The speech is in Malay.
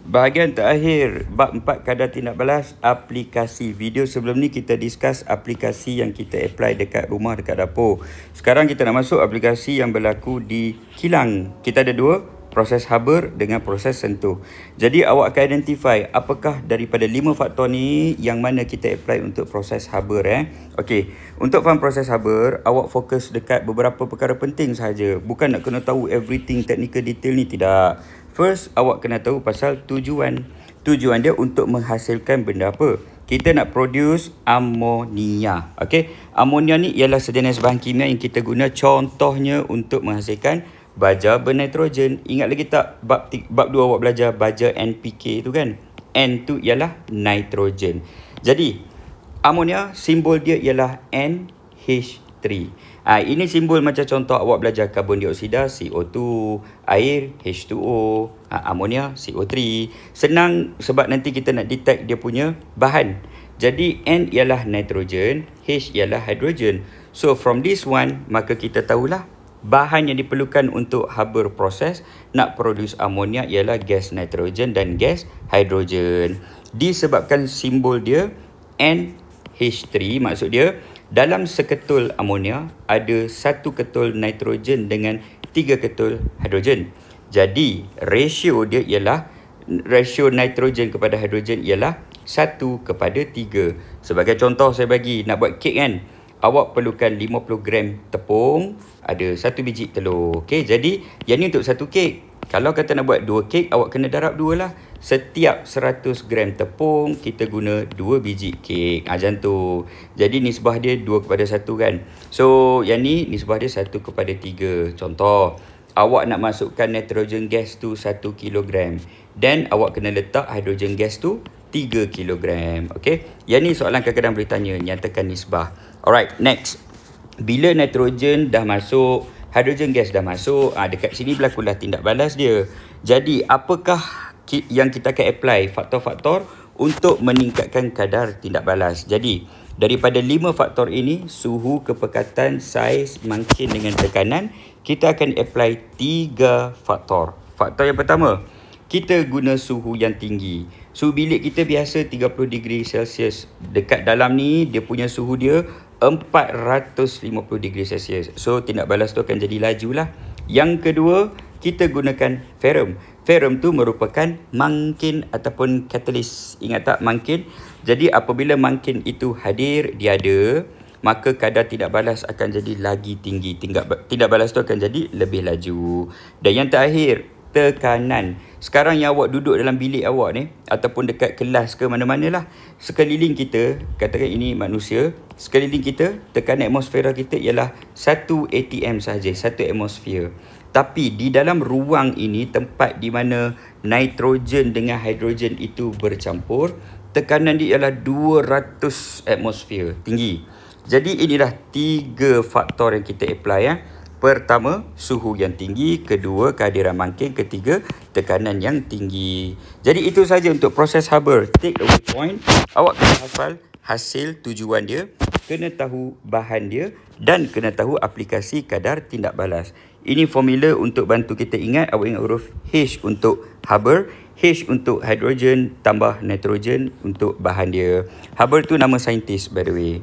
Bahagian terakhir, bab 4 kadar tindak balas aplikasi. Video sebelum ni kita discuss aplikasi yang kita apply dekat rumah, dekat dapur. Sekarang kita nak masuk aplikasi yang berlaku di kilang. Kita ada dua, proses haber dengan proses sentuh. Jadi awak akan identify apakah daripada 5 faktor ni yang mana kita apply untuk proses haber. Okey, untuk faham proses haber, awak fokus dekat beberapa perkara penting sahaja. Bukan nak kena tahu everything technical detail ni, tidak. First, awak kena tahu pasal tujuan. Tujuan dia untuk menghasilkan benda apa? Kita nak produce amonia. Okey, amonia ni ialah sejenis bahan kimia yang kita guna contohnya untuk menghasilkan baja bernitrogen. Ingat lagi tak bab 2 awak belajar baja NPK tu kan? N tu ialah nitrogen. Jadi, amonia simbol dia ialah NH3. Ini simbol macam contoh awak belajar karbon dioksida CO2, air H2O, amonia CO3. Senang sebab nanti kita nak detect dia punya bahan. Jadi N ialah nitrogen, H ialah hydrogen. So from this one, maka kita tahulah bahan yang diperlukan untuk haber proses nak produce amonia ialah gas nitrogen dan gas hydrogen. Disebabkan simbol dia NH3, maksud dia dalam seketul amonia ada 1 ketul nitrogen dengan 3 ketul hidrogen. Jadi ratio dia ialah, ratio nitrogen kepada hidrogen ialah 1:3. Sebagai contoh saya bagi, nak buat kek kan, awak perlukan 50 gram tepung, ada 1 biji telur. Okey, jadi yang ni untuk 1 kek. Kalau kata nak buat 2 kek, awak kena darab 2 lah. Setiap 100 gram tepung, kita guna 2 biji kek. Macam tu. Jadi nisbah dia 2:1 kan. So, yang ni nisbah dia 1:3. Contoh, awak nak masukkan nitrogen gas tu 1 kilogram. Dan awak kena letak hidrogen gas tu 3 kilogram. Okay. Yang ni soalan kadang-kadang boleh tanya, nyatakan nisbah. Alright, next. Bila nitrogen dah masuk, hidrogen gas dah masuk, dekat sini berlakulah tindak balas dia. Jadi, apakah yang kita akan apply faktor-faktor untuk meningkatkan kadar tindak balas? Jadi, daripada 5 faktor ini, suhu, kepekatan, saiz, mangkin dengan tekanan, kita akan apply 3 faktor. Faktor yang pertama, kita guna suhu yang tinggi. Suhu bilik kita biasa 30 degree Celsius. Dekat dalam ni, dia punya suhu dia 450 degree Celsius. So, tindak balas tu akan jadi laju lah. Yang kedua, kita gunakan ferrum. Ferrum tu merupakan mangkin ataupun catalyst. Ingat tak mangkin? Jadi, apabila mangkin itu hadir, dia ada, maka kadar tindak balas akan jadi lagi tinggi. Tindak balas tu akan jadi lebih laju. Dan yang terakhir, tekanan. Sekarang yang awak duduk dalam bilik awak ni, ataupun dekat kelas ke mana-mana lah, sekeliling kita, katakan ini manusia, sekeliling kita, tekanan atmosfera kita ialah 1 atm sahaja, 1 atmosfer. Tapi di dalam ruang ini, tempat di mana nitrogen dengan hidrogen itu bercampur, tekanan dia ialah 200 atmosfer, tinggi. Jadi inilah 3 faktor yang kita apply. Pertama, suhu yang tinggi. Kedua, kehadiran mangkin. Ketiga, tekanan yang tinggi. Jadi itu saja untuk proses haber. Take away point, awak kena hafal hasil tujuan dia, kena tahu bahan dia dan kena tahu aplikasi kadar tindak balas. Ini formula untuk bantu kita ingat. Awak ingat huruf H untuk haber, H untuk hidrogen tambah nitrogen untuk bahan dia. Haber tu nama saintis by the way.